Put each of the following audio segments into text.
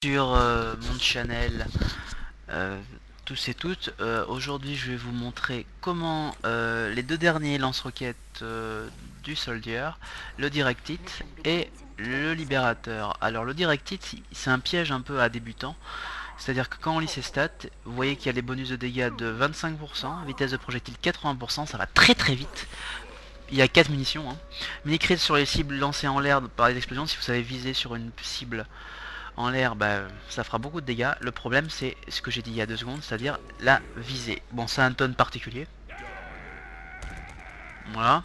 Sur mon channel, tous et toutes. Aujourd'hui je vais vous montrer comment les deux derniers lance-roquettes du Soldier, le Direct Hit et le Libérateur. Alors le Direct Hit, c'est un piège un peu à débutants, c'est à dire que quand on lit ses stats, vous voyez qu'il y a les bonus de dégâts de 25%, vitesse de projectile 80%, ça va très très vite. Il y a 4 munitions, hein. Mini-crit sur les cibles lancées en l'air par les explosions. Si vous savez viser sur une cible en l'air, bah, ça fera beaucoup de dégâts. Le problème, c'est ce que j'ai dit il y a 2 secondes, c'est-à-dire la visée. Bon, c'est un tonne particulier. Voilà.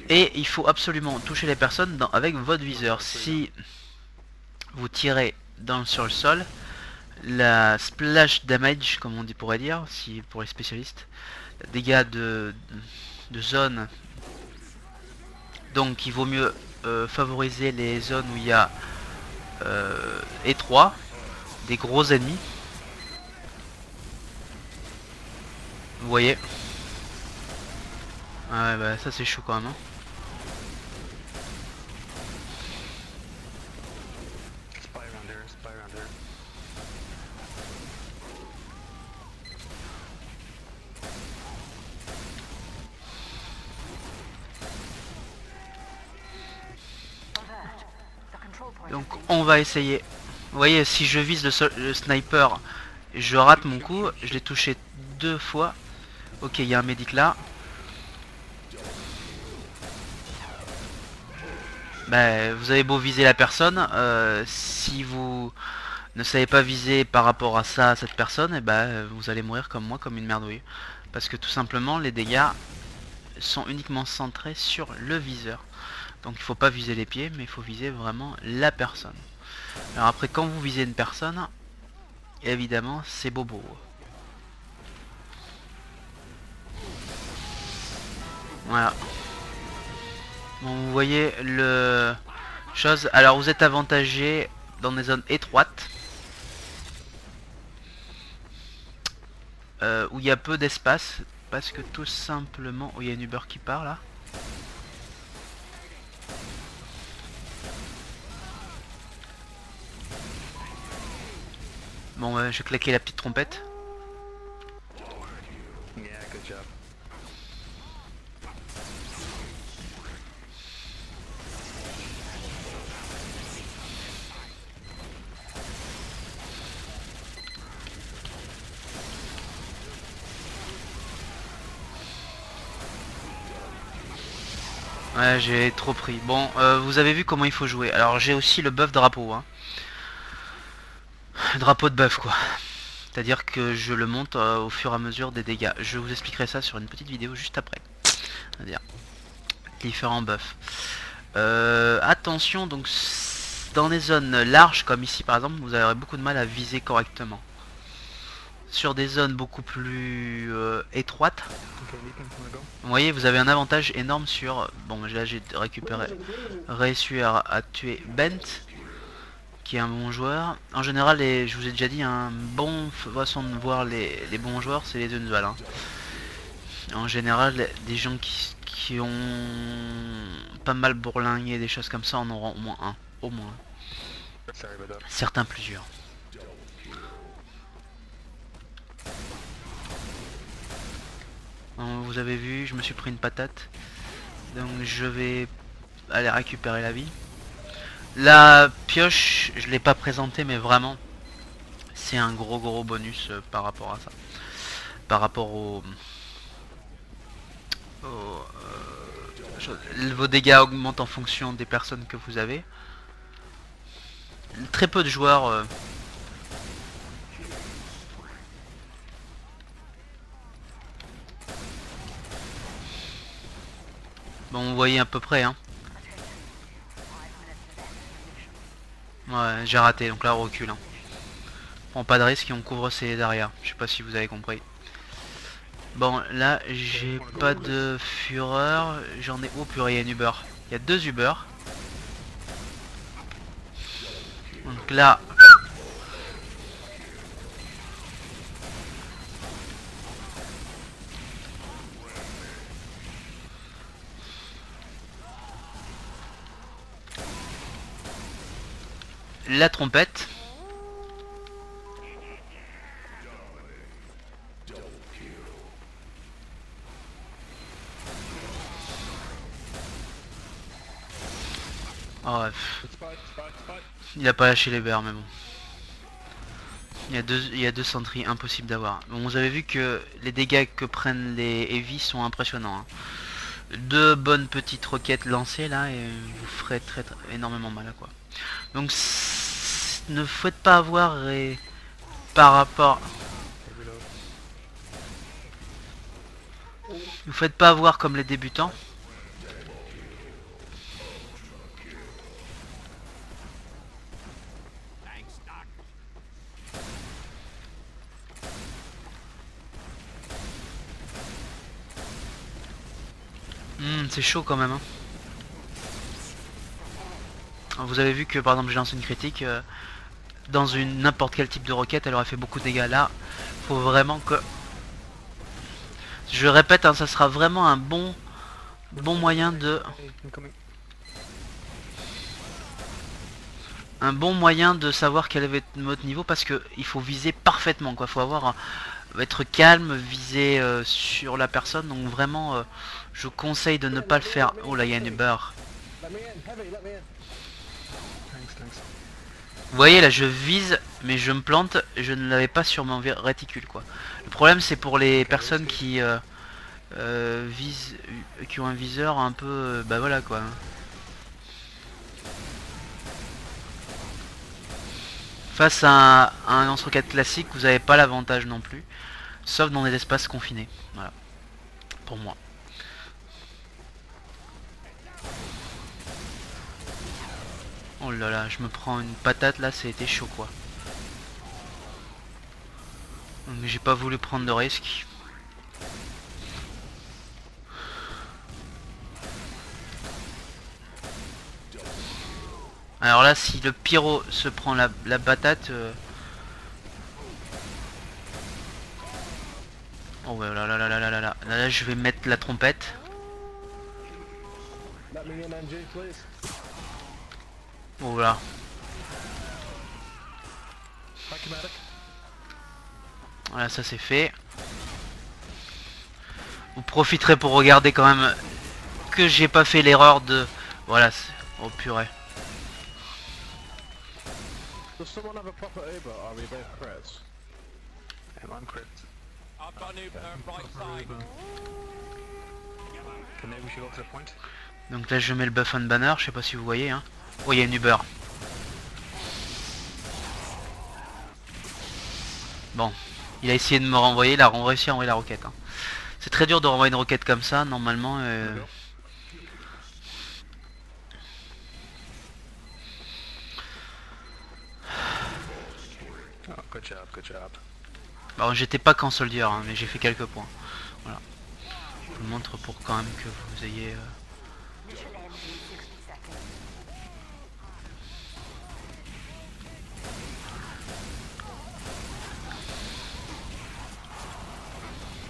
Et il faut absolument toucher les personnes avec votre viseur. Si vous tirez sur le sol, la splash damage, comme on dit pourrait dire, si pour les spécialistes, dégâts de zone. Donc il vaut mieux favoriser les zones où il y a étroit, des gros ennemis. Vous voyez. Ah ouais, bah ça c'est chaud quand même, hein. Donc on va essayer. Vous voyez, si je vise le sniper, je rate mon coup. Je l'ai touché 2 fois. Ok, il y a un médic là. Bah, vous avez beau viser la personne, si vous ne savez pas viser par rapport à ça, à cette personne, et bah, vous allez mourir comme moi, comme une merdouille. Parce que tout simplement, les dégâts sont uniquement centrés sur le viseur. Donc il faut pas viser les pieds, mais il faut viser vraiment la personne. Alors après, quand vous visez une personne, évidemment, c'est bobo. Voilà. Bon, vous voyez le chose. Alors vous êtes avantagé dans des zones étroites, où il y a peu d'espace, parce que tout simplement, oh, il y a une Uber qui part là. Bon, je vais claquer la petite trompette. Ouais, j'ai trop pris. Bon, vous avez vu comment il faut jouer. Alors j'ai aussi le buff drapeau, hein. Drapeau de buff quoi. C'est-à-dire que je le monte au fur et à mesure des dégâts. Je vous expliquerai ça sur une petite vidéo juste après. C'est-à-dire différents buffs. Attention, donc dans des zones larges comme ici par exemple, vous aurez beaucoup de mal à viser correctement. Sur des zones beaucoup plus étroites, vous voyez, vous avez un avantage énorme sur... Bon, là j'ai réussi à tuer Bent, qui est un bon joueur. En général, je vous ai déjà dit, un bon façon de voir les bons joueurs, c'est les Unval, hein. En général, des gens qui ont pas mal bourlingué, des choses comme ça, en auront au moins un. Au moins. Certains plusieurs. Donc, vous avez vu, je me suis pris une patate. Donc je vais aller récupérer la vie. La pioche, je l'ai pas présentée, mais vraiment, c'est un gros bonus par rapport à ça. Par rapport vos dégâts augmentent en fonction des personnes que vous avez. Très peu de joueurs bon, vous voyez à peu près, hein. Ouais, j'ai raté, donc là on recule, hein. Prends pas de risque et on couvre ses arrières. Je sais pas si vous avez compris. Bon, là j'ai pas de fureur. J'en ai... Oh purée, il y a une Uber. Il y a 2 Uber. Donc là... La trompette. Il a pas lâché les bears, mais bon. Il y a deux sentries impossible d'avoir. Bon, vous avez vu que les dégâts que prennent les heavy sont impressionnants. Hein. Deux bonnes petites roquettes lancées là et vous ferez très énormément mal quoi. Donc ne faites pas avoir et par rapport. Ne faites pas avoir comme les débutants. C'est chaud quand même. Hein. Vous avez vu que par exemple j'ai lancé une critique dans une n'importe quel type de roquette, elle aurait fait beaucoup de dégâts. Là, faut vraiment que. Je répète, hein, ça sera vraiment un bon moyen de. Un bon moyen de savoir quel est votre niveau parce que il faut viser parfaitement quoi. Faut avoir être calme, viser sur la personne. Donc vraiment, je conseille de ne pas le faire. Oh là, il y a une barre. Vous voyez là, je vise, mais je me plante. Je ne l'avais pas sur mon réticule quoi. Le problème c'est pour les personnes qui visent, qui ont un viseur un peu, bah voilà quoi. Face à un lance-roquette classique, vous n'avez pas l'avantage non plus. Sauf dans des espaces confinés. Voilà. Pour moi. Oh là là, je me prends une patate là, c'était chaud quoi. Donc j'ai pas voulu prendre de risque. Alors là, si le pyro se prend la patate... Oh ouais, là là là là là là là. Là, je vais mettre la trompette. Oh là. Voilà, ça c'est fait. Vous profiterez pour regarder quand même que j'ai pas fait l'erreur de... Voilà, oh purée. Does someone have a proper Uber or are we both crits? I'm crit. I've got an Uber right side. Okay, maybe we should go to the point. Donc là je mets le buff on banner, je sais pas si vous voyez hein. Oh il y a une Uber. Bon, il a essayé de me renvoyer, il a réussi à envoyer la roquette. Hein. C'est très dur de renvoyer une roquette comme ça, normalement. Oh, good job, good job. Bon, j'étais pas qu'en soldier, hein, mais j'ai fait quelques points. Voilà. Je vous le montre pour quand même que vous ayez...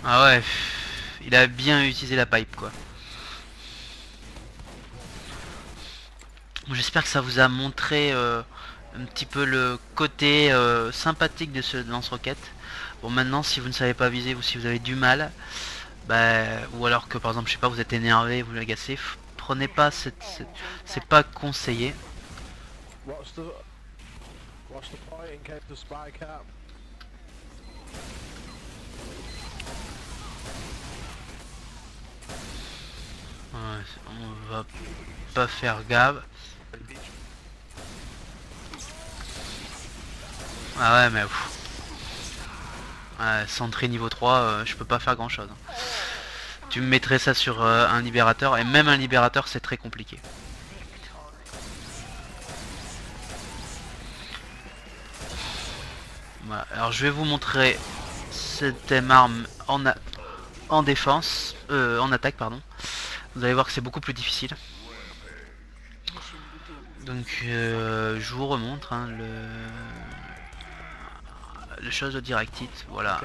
Ah ouais, il a bien utilisé la pipe quoi. J'espère que ça vous a montré un petit peu le côté sympathique de ce lance-roquette. Bon maintenant si vous ne savez pas viser ou si vous avez du mal, bah, ou alors que par exemple je sais pas vous êtes énervé, vous l'agacez, prenez pas c'est pas conseillé. What's the point in case the spy cap? Ouais, on va pas faire gaffe. Ah ouais mais pff. Ouais, centré niveau 3, je peux pas faire grand chose. Tu me mettrais ça sur un libérateur et même un libérateur c'est très compliqué. Voilà. Alors je vais vous montrer cette arme en défense, en attaque pardon. Vous allez voir que c'est beaucoup plus difficile. Donc je vous remontre hein, le chose de direct hit, voilà.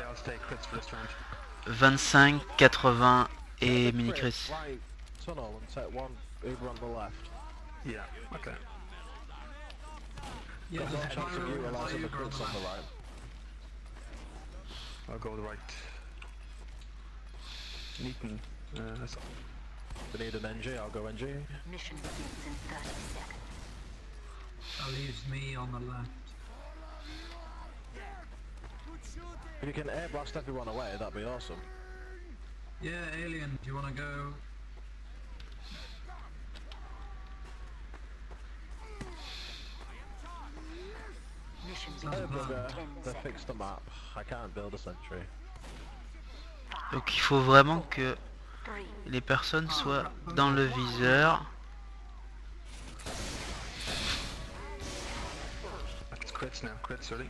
25, 80 et mini crit. Right tunnel and take one Uber on the left. Yeah, okay. Yeah, There's no chance of you allowing the crits on the right. I'll go the right. Neaton. We need an NG, I'll go NG. Mission begins in 30 seconds. That leaves me on the left. If you can air blast everyone away, that'd be awesome. Yeah, Alien, do you want to go? Mission Sounds Hey, a plan. bugger. 10 They seconds. fixed the map. I can't build a sentry. Donc il faut vraiment que 3, les personnes soient dans le viseur. It's crits now. Crits, ready?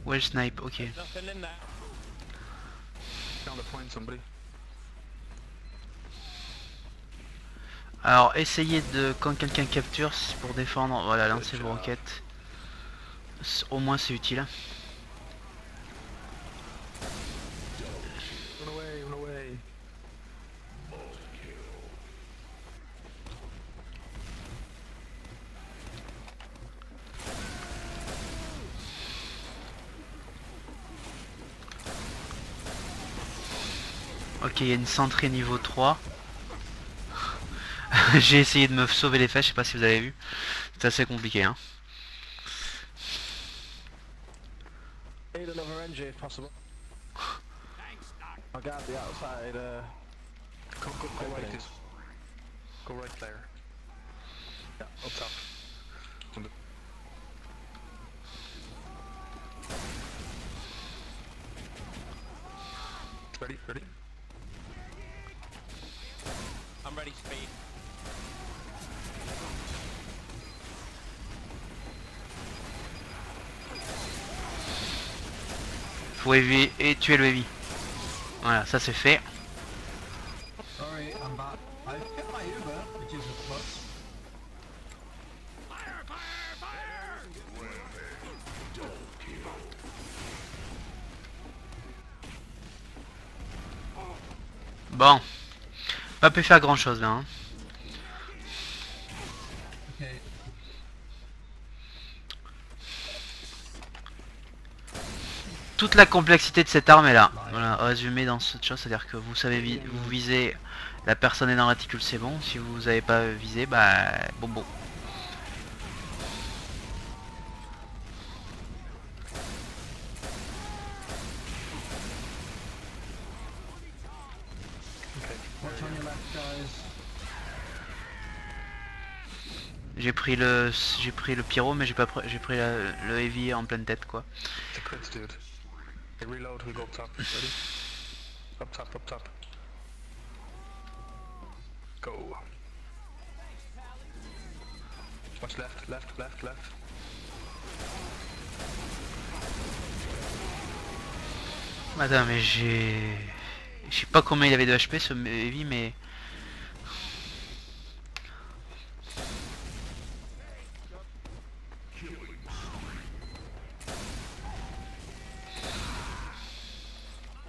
Ouais, snipe, ok. Nothing in there. Found a point, somebody. Alors essayez de, quand quelqu'un capture, c'est pour défendre, voilà, lancez vos roquettes. Au moins c'est utile. Run away, run away. Ok, il y a une centrée niveau 3. J'ai essayé de me sauver les fesses, je sais pas si vous avez vu. C'est assez compliqué, hein. Need another NG if possible. I'll guard the outside. Go right, openings. dude. Go right, player. Yeah, up top. On the... Ready, ready? I'm ready, speed. Faut et tuer le heavy. Voilà, ça c'est fait. Sorry, I'm back. I've hit my Uber, which is a plus. Bon. Pas pu faire grand chose là, hein. Okay. Toute la complexité de cette arme est là. Voilà, résumé dans cette chose, c'est-à-dire que vous savez vous visez, la personne est dans la réticule, c'est bon. Si vous n'avez pas visé, bah bon. Watch on your left, guys. J'ai pris le pyro, mais j'ai pris le heavy en pleine tête quoi. The crits, dude. Hey, reload, we go up top. Ready? Up top, up top. Go. Watch left, left, left, left. Attends, mais je sais pas combien il avait de HP ce heavy, mais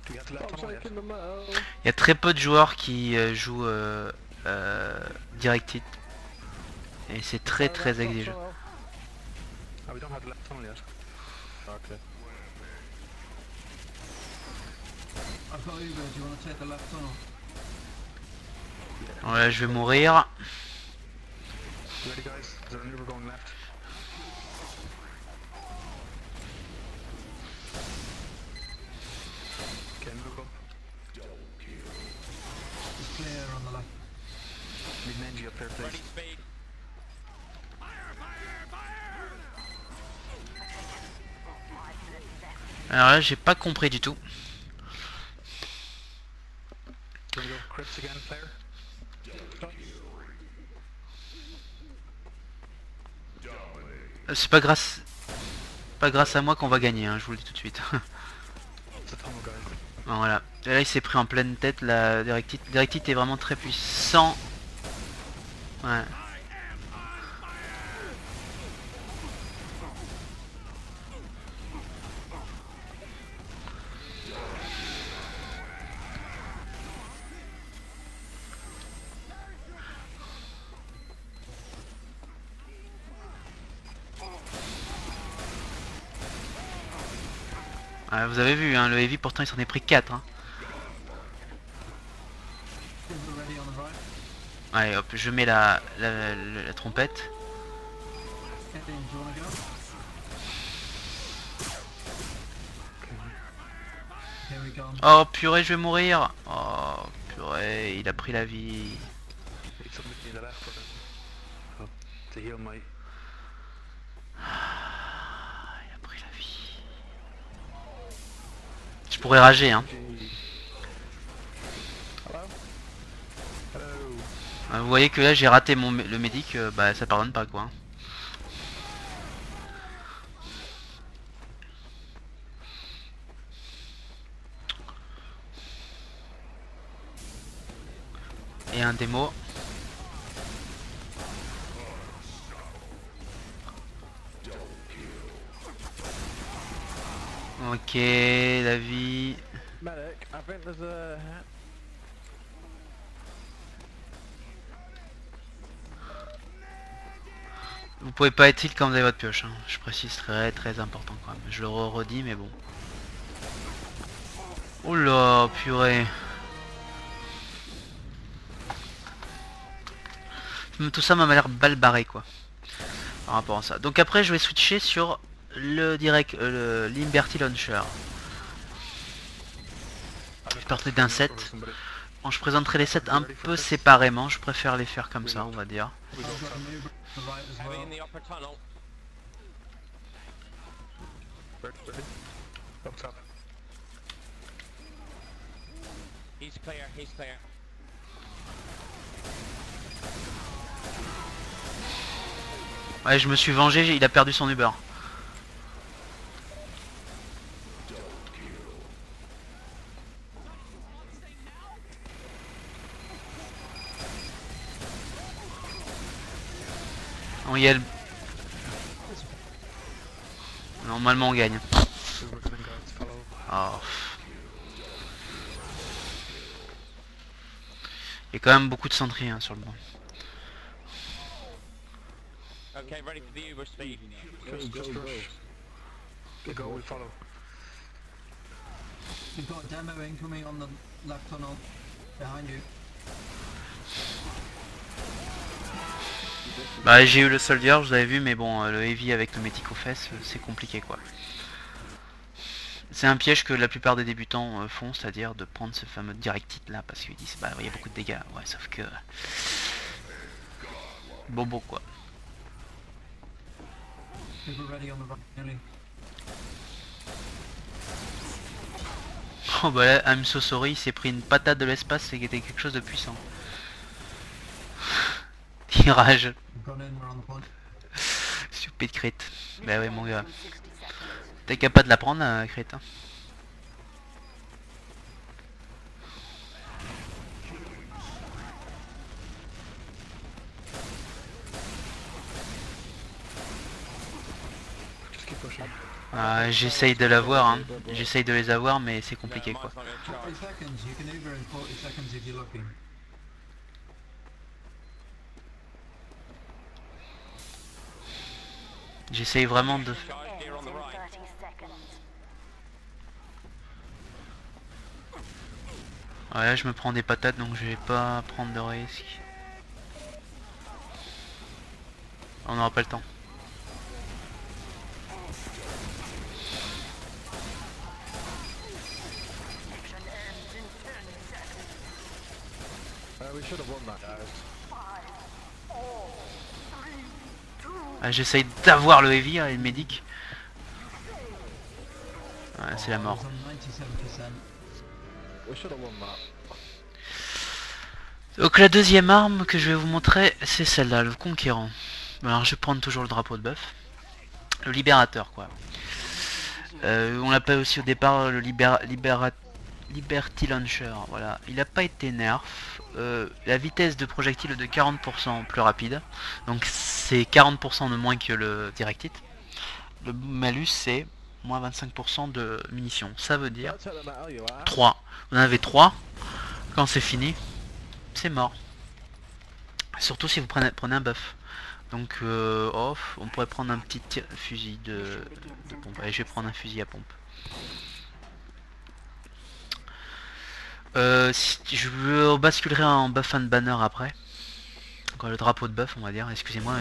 Do we have the left Stop on yet? taking the metal. il y a très peu de joueurs qui jouent Direct Hit. Et c'est très exigeant. Oh, we don't have the left tunnel yet. Okay. I've got Uber, do you want to take the left tunnel? Voilà, je vais mourir. You ready, guys? Is there an Uber going left? Okay, move up. It's clear on the left. Need an NG up there, Ready, please. speed. Alors là, j'ai pas compris du tout. Can we go crits again, player? C'est pas grâce à moi qu'on va gagner, hein, je vous le dis tout de suite. It's a tunnel, guys. Bon, voilà. Et là, il s'est pris en pleine tête. La Direct Hit. Direct Hit est vraiment très puissant. Ouais. Vous avez vu, hein, le heavy pourtant il s'en est pris 4. Hein. Silver ready on the right. Allez hop, je mets la trompette. Kevin, do you wanna go? Here we go. Oh purée, je vais mourir. Oh purée, il a pris la vie. Need somebody in the left for them. Oh, to heal my... Il a pris la vie. Je pourrais rager, hein. Hello? Hello? Vous voyez que là j'ai raté le médic, bah ça pardonne pas quoi. Et un démo. Ok, la vie. Medic, I think there's a... Vous pouvez pas être heal quand vous avez votre pioche, hein. Je précise, très important quand même. Je le redis mais bon. Oula, purée. Tout ça m'a l'air balle barré quoi. Par rapport à ça. Donc après je vais switcher sur le Liberty Launcher. Je partais d'un set. Bon, je présenterai les sets un peu séparément. Je préfère les faire comme ça, on va dire. I've got a move to the right as Heavy well. in the upper tunnel. Ready? Up top. He's clear, he's clear. Ouais, je me suis vengé, il a perdu son Uber. On y est. Normalement on gagne. Silver coming, guys. Follow. Oh. Il y a quand même beaucoup de sentries hein, sur le banc. Okay, ready for the Uber speed. Just rush. Go, we follow. You've got demo incoming on the left tunnel behind you. Bah j'ai eu le soldier, vous avez vu, mais bon, le heavy avec le médic aux fesses, c'est compliqué quoi. C'est un piège que la plupart des débutants font, c'est-à-dire de prendre ce fameux direct hit là, parce qu'ils disent bah il y a beaucoup de dégâts, ouais, sauf que... Bobo quoi. Silver ready on the right, nearly. Oh bah là, I'm so sorry, il s'est pris une patate de l'espace, c'était quelque chose de puissant. Il rage. We've gone in, we're on the point. Stupide crit. Bah ouais mon gars. T'es capable de la prendre crit hein. Just keep pushing. J'essaye de l'avoir hein. J'essaye de les avoir mais c'est compliqué No, quoi. mine's not gonna 40 charge. seconds, you can Uber in 40 seconds if you're lucky. J'essaye vraiment de... Charge here on the right. 30 seconds. Ouais là je me prends des patates donc je vais pas prendre de risques. On n'aura pas le temps. Action ends in 10 seconds. we should have won that, guys. 5, 4, 3, 2, J'essaye d'avoir le heavy et le médic. Ouais c'est la Oh, mort. it was on 97%. We should have won that. Donc la deuxième arme que je vais vous montrer c'est celle-là, le conquérant. Alors je vais prendre toujours le drapeau de bœuf. Le libérateur quoi. On l'appelle aussi au départ le Liberty Launcher. Voilà. Il n'a pas été nerf. La vitesse de projectile est de 40% plus rapide. Donc c'est 40% de moins que le direct hit. Le malus c'est moins 25% de munitions. Ça veut dire Don't take the metal, you are. 3. Vous en avez 3. Quand c'est fini, c'est mort. Surtout si vous prenez un buff. Donc on pourrait prendre un petit fusil de pompe. Allez, je vais prendre un fusil à pompe. Je basculerai en buff and banner après. Quoi, le drapeau de buff, on va dire. Excusez-moi,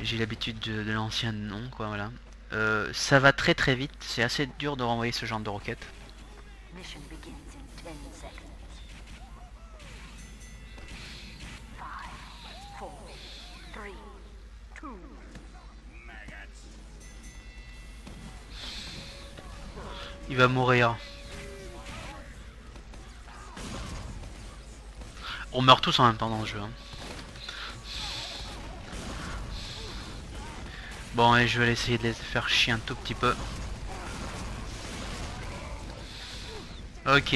j'ai l'habitude de l'ancien nom, quoi, voilà. Ça va très très vite. C'est assez dur de renvoyer ce genre de roquette. Mission begins in 10 seconds. 5, 4, 3, 2. Il va mourir. On meurt tous en même temps dans le jeu. Hein. Bon, et je vais essayer de les faire chier un tout petit peu. Ok.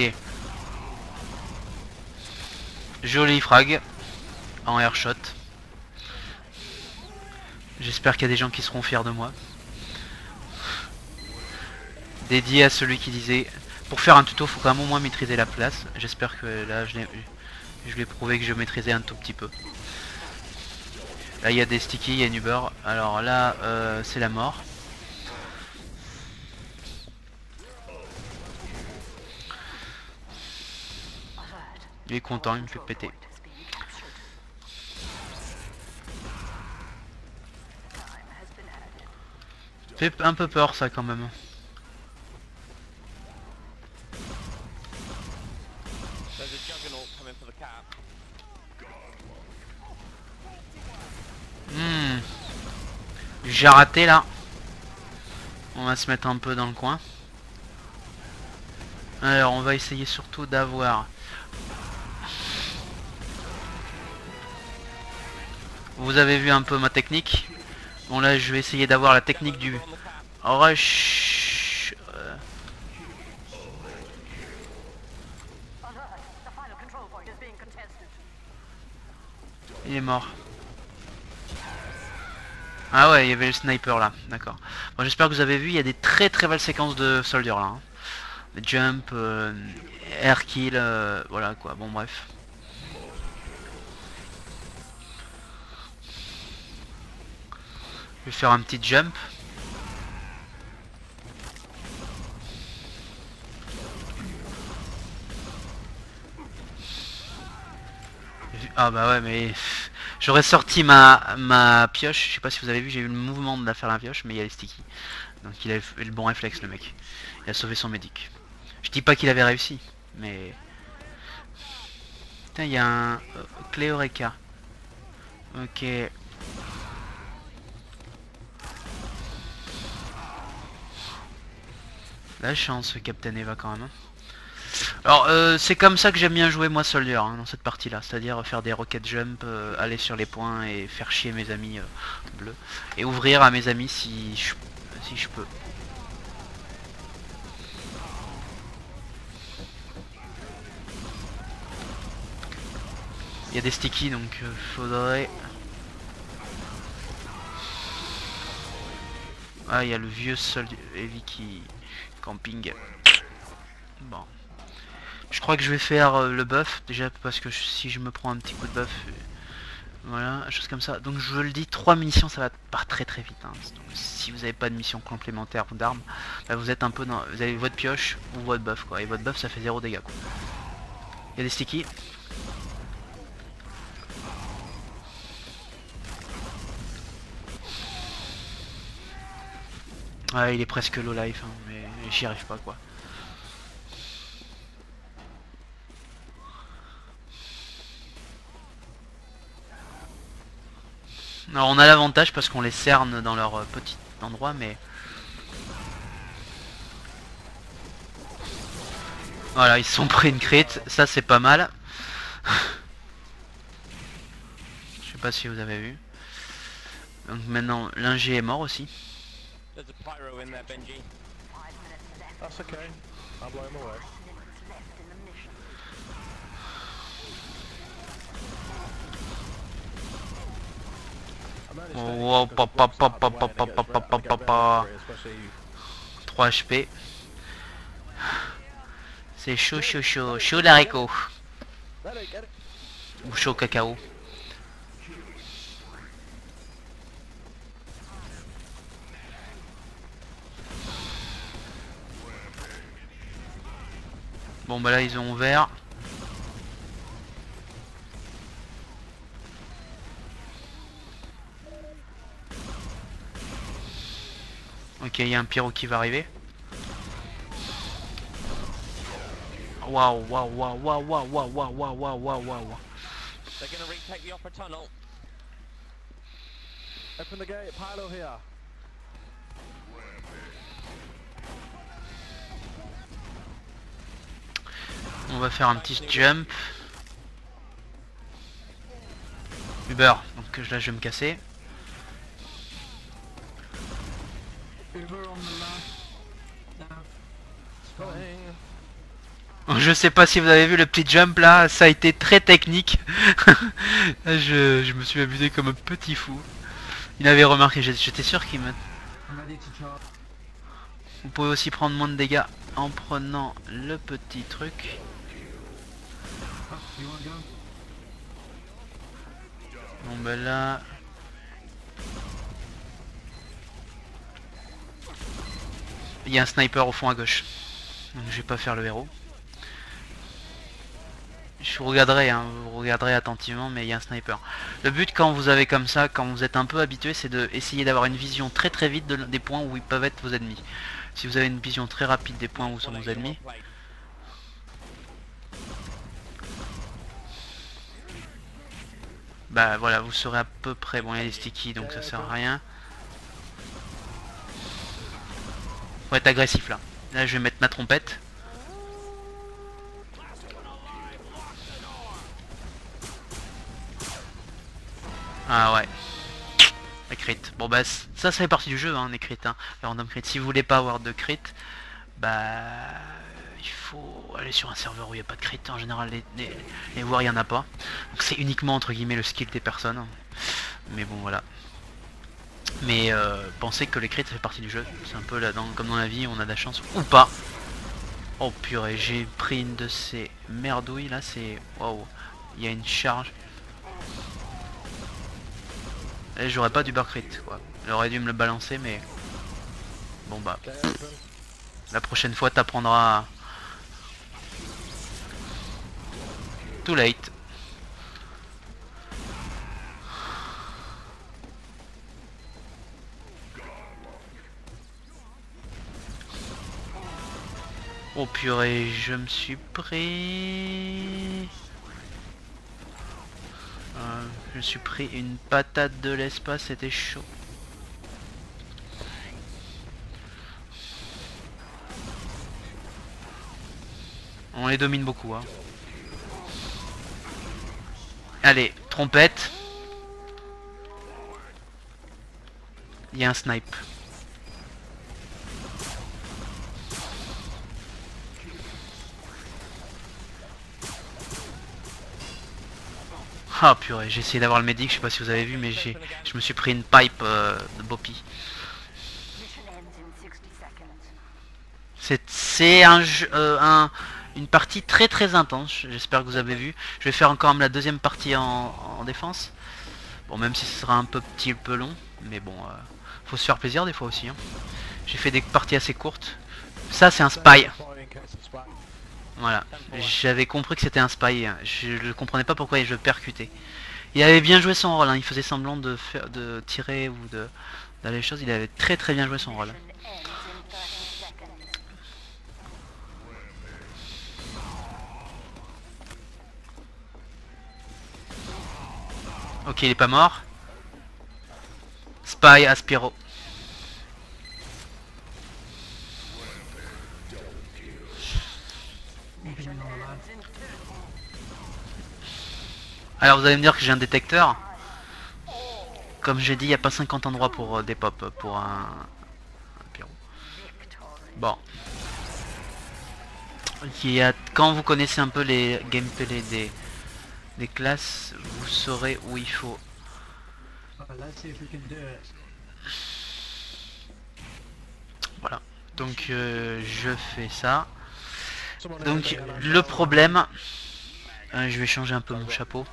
Joli frag. En airshot. J'espère qu'il y a des gens qui seront fiers de moi. Dédié à celui qui disait... Pour faire un tuto, faut quand même au moins maîtriser la place. J'espère que là, je l'ai prouvé que je maîtrisais un tout petit peu. Là, il y a des stickies, il y a une Uber. Alors là, c'est la mort. Il est content, il me fait péter. Fait un peu peur ça quand même. There's a juggernaut coming for the cap. J'ai raté là. On va se mettre un peu dans le coin. Alors on va essayer surtout d'avoir... Vous avez vu un peu ma technique. Bon là je vais essayer d'avoir la technique du rush. Alert! The final control point is being contested. Il est mort. Ah ouais, il y avait le sniper là, d'accord. Bon, j'espère que vous avez vu, il y a des très très belles séquences de soldier là. Hein. Des jump, air kill, voilà quoi, bon bref. Je vais faire un petit jump. Ah bah ouais mais... J'aurais sorti ma pioche, je sais pas si vous avez vu, j'ai eu le mouvement de la faire la pioche, mais il y a les stickies. Donc il a eu le bon réflexe le mec. Il a sauvé son médic. Je dis pas qu'il avait réussi, mais... Putain, il y a un... Cléoreca. Ok. La chance, Captain Eva quand même. Alors c'est comme ça que j'aime bien jouer moi Soldier hein, dans cette partie là, c'est-à-dire faire des rocket jump, aller sur les points et faire chier mes amis bleus. Et ouvrir à mes amis si je peux. Il y a des stickies donc faudrait... Ah il y a le vieux Soldier Heavy qui... Camping. Bon. Je crois que je vais faire le buff, déjà parce que si je me prends un petit coup de buff, voilà, chose comme ça. Donc je le dis, 3 munitions ça va pas très très vite. Hein. Donc, si vous n'avez pas de mission complémentaire ou d'armes, bah, vous êtes un peu dans... Vous avez votre pioche ou votre buff quoi. Et votre buff ça fait 0 dégâts quoi. Il y a des stickies. Ouais, il est presque low life, hein, mais j'y arrive pas quoi. Alors on a l'avantage parce qu'on les cerne dans leur petit endroit, mais... Voilà, ils se sont pris une crit, ça c'est pas mal. Je sais pas si vous avez vu. Donc maintenant, l'ingé est mort aussi. There's a pyro in there, Benji. 5 minutes left. That's okay. I'll blow him away. 6 minutes left in the mission. I'm only Oh, staying wow, because pa, the pa, bloke's pa, out pa, the way and pa, it pa, gets pa, very pa, pa. angry, especially 3 HP. C'est chaud, chaud, chaud. Chaud l'haricot. Let it, get it. Ou chaud cacao. Bon bah là ils ont ouvert. Ok, il y a un pyro qui va arriver. Waouh, waouh, waouh, waouh, waouh, waouh, waouh, waouh, waouh, waouh, waouh. They're going to retake the upper tunnel. Open the gate, Pyro here. On va faire un petit jump. Uber, donc là je vais me casser. Uber on the left. Je sais pas si vous avez vu le petit jump là, ça a été très technique. Là, je me suis amusé comme un petit fou. Il avait remarqué, j'étais sûr qu'il me... I'm ready to charge. Vous pouvez aussi prendre moins de dégâts en prenant le petit truc. Oh, you wanna go? Bon bah là... Il y a un sniper au fond à gauche. Donc je vais pas faire le héros. Je vous regarderai, hein, vous regarderez attentivement, mais il y a un sniper. Le but quand vous avez comme ça, quand vous êtes un peu habitué, c'est d'essayer d'avoir une vision très très vite des points où ils peuvent être vos ennemis. Si vous avez une vision très rapide des points où sont vos ennemis, bah voilà, vous serez à peu près... Bon, il y a des stickies, donc ça sert à rien. Faut être agressif là. Là je vais mettre ma trompette. Ah ouais. La crit. Bon bah ça fait partie du jeu hein, les crits hein. Les random crit. Si vous voulez pas avoir de crit, bah il faut aller sur un serveur où il n'y a pas de crit. En général les wars il n'y en a pas. Donc c'est uniquement entre guillemets le skill des personnes. Mais bon voilà. Mais pensez que les crits ça fait partie du jeu. C'est un peu là comme dans la vie, on a de la chance ou pas. Oh purée, j'ai pris une de ces merdouilles là, c'est... Waouh. Il y a une charge. Et j'aurais pas du bar crit quoi. J'aurais dû me le balancer mais... Bon bah... La prochaine fois t'apprendras... Too late. Oh purée, je me suis pris... je me suis pris une patate de l'espace, c'était chaud. On les domine beaucoup hein. Allez, trompette. Il y a un snipe. Ah purée, j'ai essayé d'avoir le médic, je sais pas si vous avez vu, mais je me suis pris une pipe de Boppy. Mission ends in 60 seconds. C'est une partie très très intense, j'espère que vous avez vu. Je vais faire encore la deuxième partie en défense. Bon, même si ce sera un petit peu long, mais bon, faut se faire plaisir des fois aussi. Hein. J'ai fait des parties assez courtes. Ça c'est un spy. Voilà, j'avais compris que c'était un spy, je ne comprenais pas pourquoi je percutais. Il avait bien joué son rôle, hein. Il faisait semblant de tirer ou d'aller les choses, il avait très très bien joué son rôle. Mission ends in 30 seconds. Ok, il est pas mort. Spy Aspiro. Moving on the left. Alors vous allez me dire que j'ai un détecteur. Comme j'ai dit, il n'y a pas 50 endroits pour des pop pour un pyro. Bon. Quand vous connaissez un peu les gameplay des classes, vous saurez où il faut. Let's see if we can do it. Voilà. Donc je fais ça. Donc le problème, je vais changer un peu mon chapeau.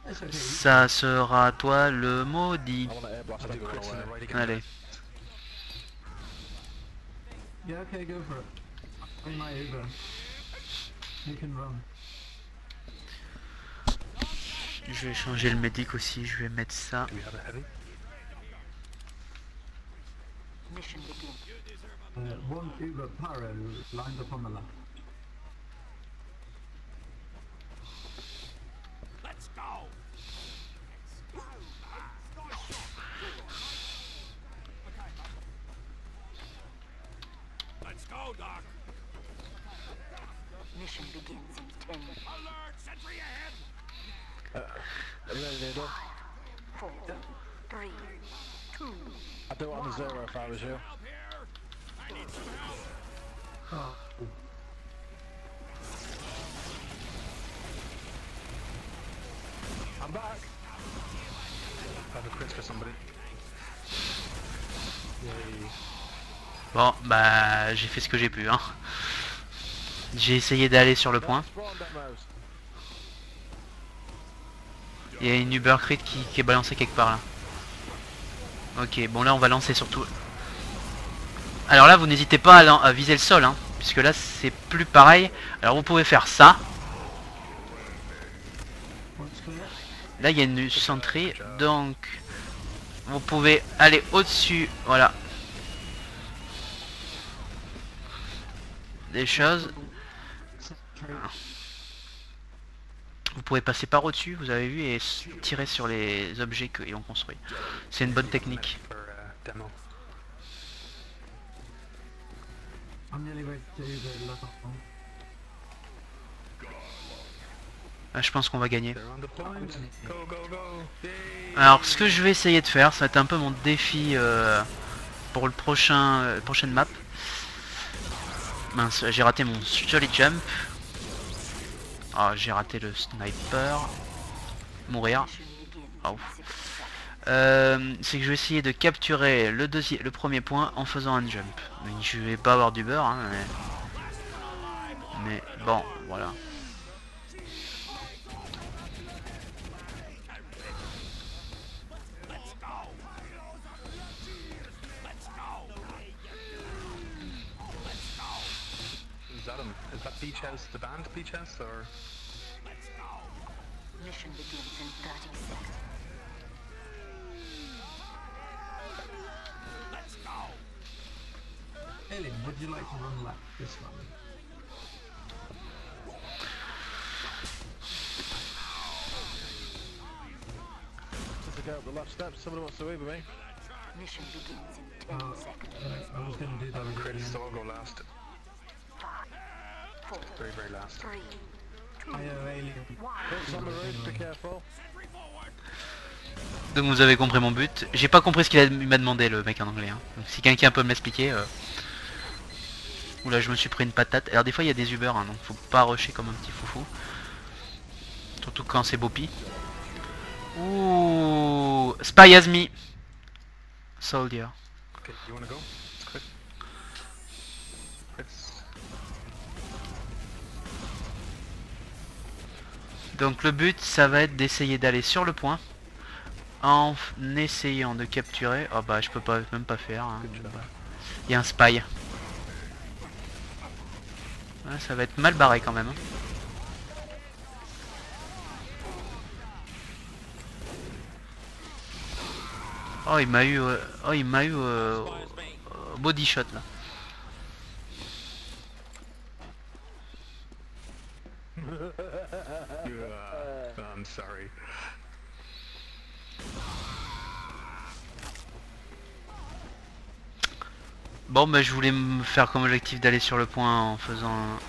It's okay. Ça sera toi le maudit. Allez. Yeah, okay, go for it. In my Uber. You can run. Je vais changer le médic aussi, je vais mettre ça. Do we have a heavy? Mission begins. One Uber Pyro lined up on the left. Mission begins in 10. Are you ready, Needle? 4, 3, 2. I'd do it on the 0 if I was you. Oh, I'm back. I have a crit for somebody. Yay. Bon, bah j'ai fait ce que j'ai pu. Hein. J'ai essayé d'aller sur le point. Spawn demos. Il y a une Uber Crit qui est balancée quelque part là. Ok, bon là on va lancer surtout. Alors là vous n'hésitez pas à viser le sol, hein, puisque là c'est plus pareil. Alors vous pouvez faire ça. one's clear. Là il y a une sentry, donc vous pouvez aller au-dessus, voilà. Des choses. Sentry. Vous pouvez passer par au-dessus, vous avez vu, et tirer sur les objets qu'ils ont construits. C'est une bonne technique. For demo. I'm nearly ready to do the level. Ah, je pense qu'on va gagner. They're on the point. Go, go, go. Yay. Alors ce que je vais essayer de faire, ça va être un peu mon défi pour le prochaine map. Mince, j'ai raté mon jolly jump. Ah, j'ai raté le sniper. Mourir. Mission begins Ah, in ouf. 60 seconds. C'est que je vais essayer de capturer le premier point en faisant un jump. Mais je vais pas avoir du beurre, hein, mais bon, voilà. Is that Beach House, the band Beach House, or? Mission begins in 30 seconds. Alien, would you like to run left this one? To go up the left steps, somebody wants to Uber me. Mission begins in 10 Oh, seconds. I was going to do that with Crit, Alien. so I'll go last. 5, 4, Very, very last. 3, I owe Alien. 1. Hits on the roof, be careful. Donc vous avez compris mon but. J'ai pas compris ce qu'il m'a demandé le mec en anglais. Hein. Donc si quelqu'un peut me l'expliquer. Oula, je me suis pris une patate. Alors des fois il y a des Uber, hein, donc faut pas rusher comme un petit foufou. Surtout quand c'est Boppy. Ouh, Spy has me. Soldier. Okay, you wanna go? It's crit. Crits. Donc le but ça va être d'essayer d'aller sur le point. En essayant de capturer. Oh bah je peux pas même pas faire. Hein. Il y a un spy. Ouais, ça va être mal barré quand même. Hein. Oh il m'a eu. Oh il m'a eu body shot là. I'm sorry. Bon bah je voulais me faire comme objectif d'aller sur le point en faisant un...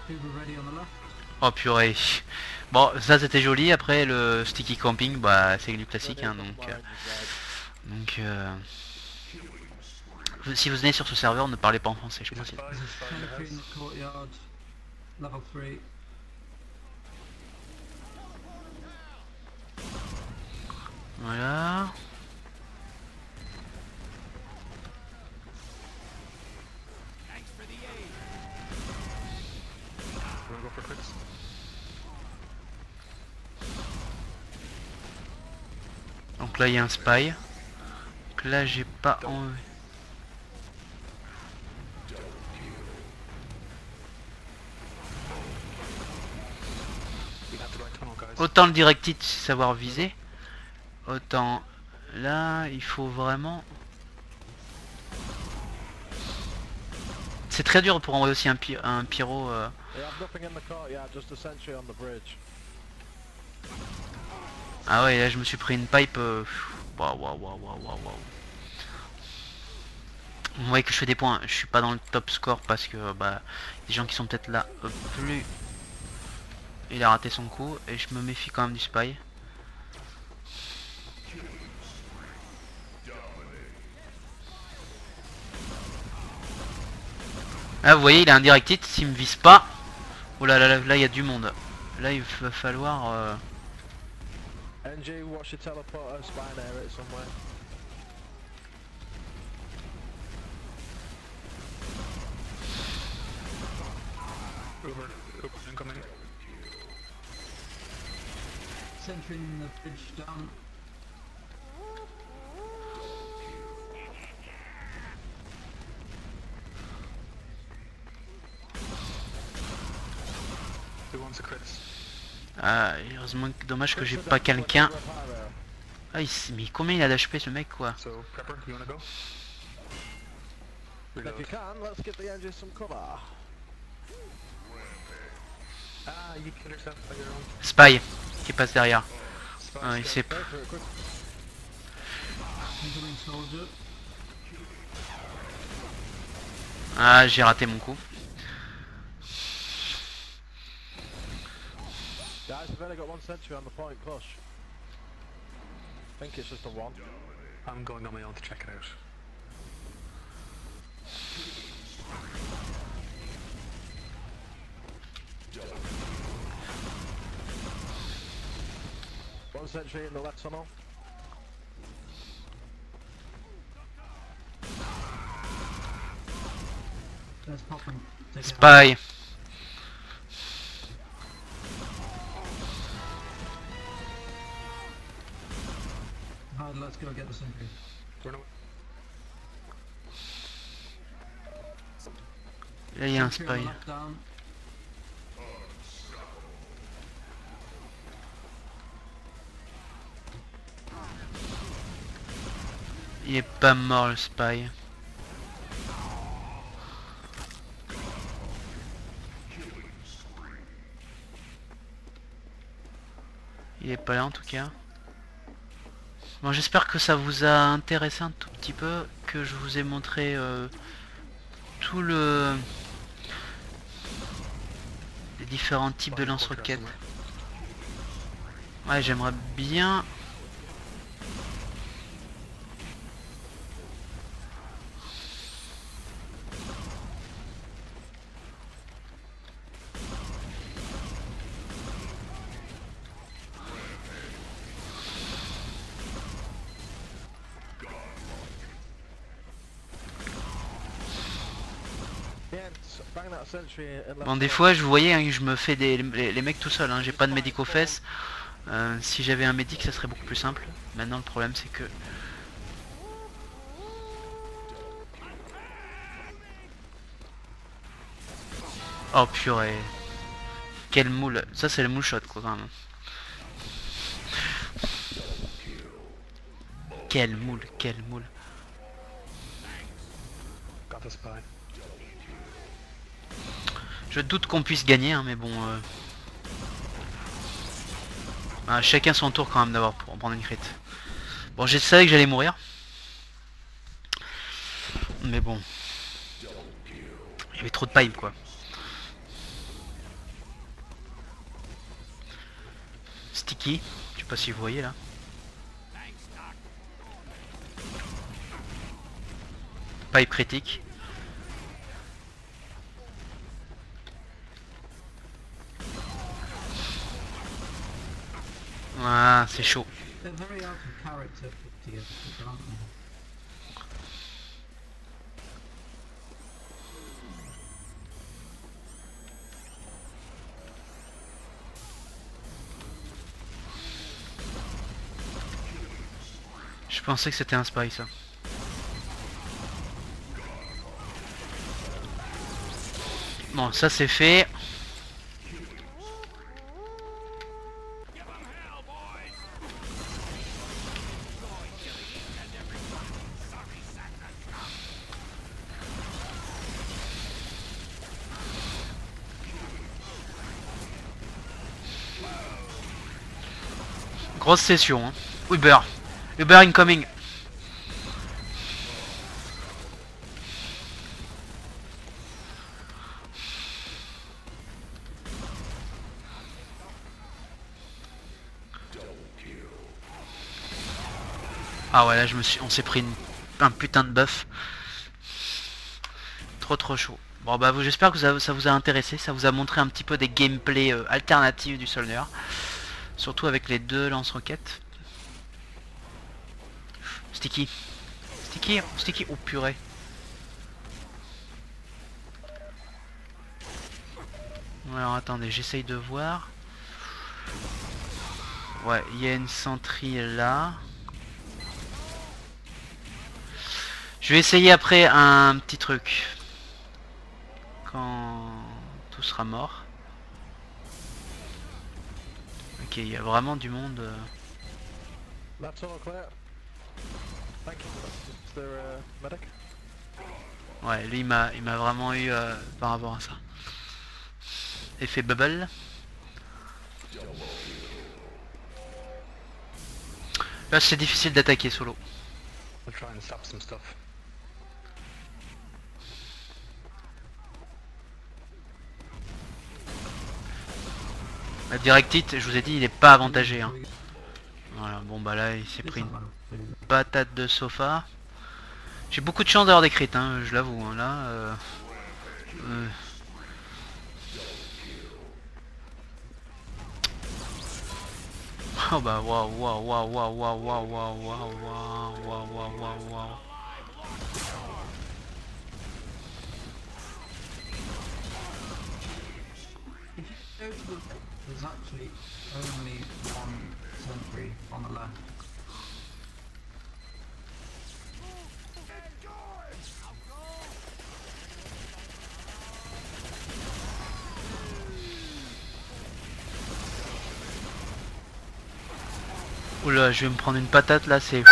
Uber ready on the left. Oh purée. Bon ça c'était joli, après le sticky camping bah c'est du classique hein, donc si vous venez sur ce serveur ne parlez pas en français je Is pense. it spy? Is it spy in the Sentry in house? the courtyard. Level 3. Voilà. You wanna go for crits? Donc là il y a un spy. Donc là j'ai pas envie. Autant le direct hit, c'est savoir viser. Autant là, il faut vraiment... C'est très dur pour envoyer aussi un pyro. They have nothing in the courtyard, just a sentry on the bridge. Ah ouais, là je me suis pris une pipe. Waouh, waouh, waouh, waouh, waouh, waouh. Vous voyez que je fais des points. Je suis pas dans le top score parce que bah les gens qui sont peut-être là. Hop, plus il a raté son coup et je me méfie quand même du spy. Ah vous voyez, il a un direct hit. S'il me vise pas, oh là là, là il y a du monde. Là il va falloir. NG, watch your teleporter, spy near it somewhere. Uber incoming. Sentry in the bridge down. Who wants a crit? Ah, heureusement, dommage que j'ai pas quelqu'un. Ah, mais combien il a d'HP ce mec quoi? So, Prepper, you wanna go? If Reload. you can, let's give the NG some cover. Ah, you kill yourself by your own. Spy qui passe derrière. Spy, Ah, il spy. sait Go for it, quick. Incoming soldier. Ah, j'ai raté mon coup. Guys, we've only got one sentry on the point, push. I think it's just a one. I'm going on my own to check it out. One sentry in the left tunnel. Let's pop and take it out. Spy. Hard, let's go get the sentry. Run away. Là il y a un Sentry on the spy. left down. Il est pas mort le spy. Il est pas là en tout cas. Bon, j'espère que ça vous a intéressé un tout petit peu, que je vous ai montré tout le... les différents types de lance-roquettes. Ouais, j'aimerais bien... Bang that sentry in left Bon, des tunnel. fois, je vous voyais, hein, je me fais les mecs tout seul, hein, j'ai pas de médic aux fesses. Si j'avais un médic, ça serait beaucoup plus simple. Maintenant, le problème, c'est que... Oh purée. Quel moule. Ça, c'est le moule shot, quoi, quand même. Quel moule, quel moule. Got the spy. Je doute qu'on puisse gagner, hein, mais bon... Ah, chacun son tour quand même d'abord pour prendre une crit. Bon, je savais que j'allais mourir. Mais bon. Il y avait trop de pipe quoi. Sticky, je sais pas si vous voyez là. Pipe critique. Ah, c'est chaud. They're very out of character put together, aren't they? Je pensais que c'était un spy ça. Bon, ça c'est fait. Grosse session, hein. Uber. Uber incoming. Ah ouais, là on s'est pris un putain de buff. Trop chaud. Bon bah j'espère que ça vous a intéressé, ça vous a montré un petit peu des gameplays alternatifs du Soldier. Surtout avec les 2 lance-roquettes. Sticky. Sticky, oh purée. Alors attendez, j'essaye de voir. Ouais, il y a une sentry là. Je vais essayer après un petit truc. Quand tout sera mort. Ok, il y a vraiment du monde. That's all clear. Thank you. Is there a medic? Ouais, lui il m'a vraiment eu par rapport à ça. Effet bubble. Là c'est difficile d'attaquer solo. I'll try and stop some stuff. La direct hit, je vous ai dit, il est pas avantagé. Hein. Voilà, bon bah là il s'est pris une patate de sofa. J'ai beaucoup de chance d'avoir des crits, hein, je l'avoue. Hein, là, oh bah waouh. There's actually only one sentry on the left. Oula, je vais me prendre une patate là, c'est...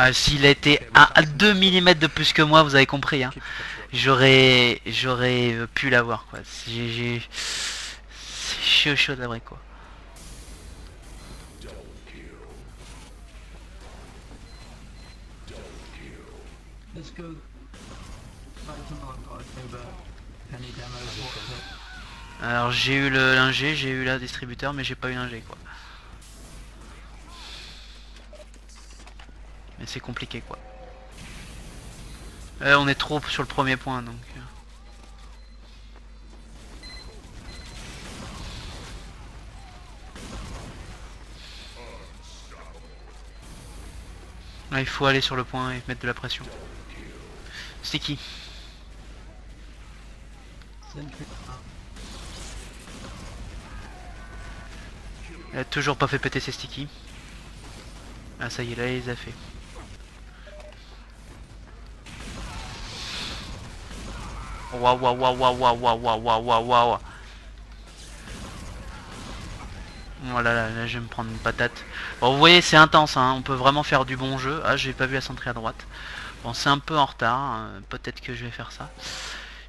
Ah, s'il a été à 2 mm de plus que moi, vous avez compris, hein. J'aurais pu l'avoir, quoi. C'est chaud de la vraie, quoi. Let's go back to Mark Uber. Penny demo. Alors j'ai eu le l'ingé, j'ai eu la distributeur, mais j'ai pas eu l'ingé, quoi. Mais c'est compliqué, quoi. On est trop sur le premier point, donc... Là, il faut aller sur le point et mettre de la pression. Sticky. Sentry. Il a toujours pas fait péter ses sticky. Ah ça y est, là il les a fait. Waouh. Voilà, là je vais me prendre une patate. Bon, vous voyez, c'est intense, hein. On peut vraiment faire du bon jeu. Ah, j'ai pas vu la centrée à droite. Bon, c'est un peu en retard, hein. Peut-être que je vais faire ça.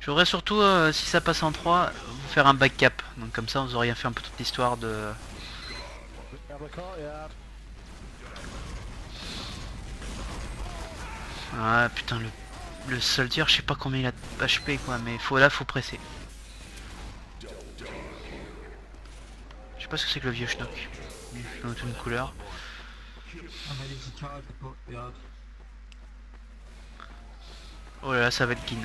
J'aurais surtout, si ça passe en 3, vous faire un back-cap. Donc comme ça, vous auriez fait un peu toute l'histoire de... Ah putain, le soldier, je sais pas combien il a de HP, quoi, mais faut presser. Je sais pas ce que c'est que le vieux schnock. Une couleur. I'm ready to charge the courtyard. Oh là là, ça va être kin.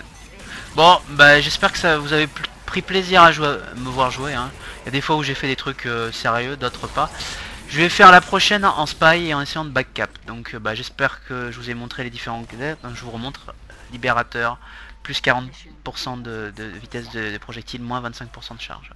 Bon, bah j'espère que ça vous avez pris plaisir à me voir jouer. Hein. Il y a des fois où j'ai fait des trucs sérieux, d'autres pas. Je vais faire la prochaine en spy et en essayant de backcap. Donc bah, j'espère que je vous ai montré les différents cadets. Je vous remontre libérateur, plus 40% de vitesse de projectile, moins 25% de charge.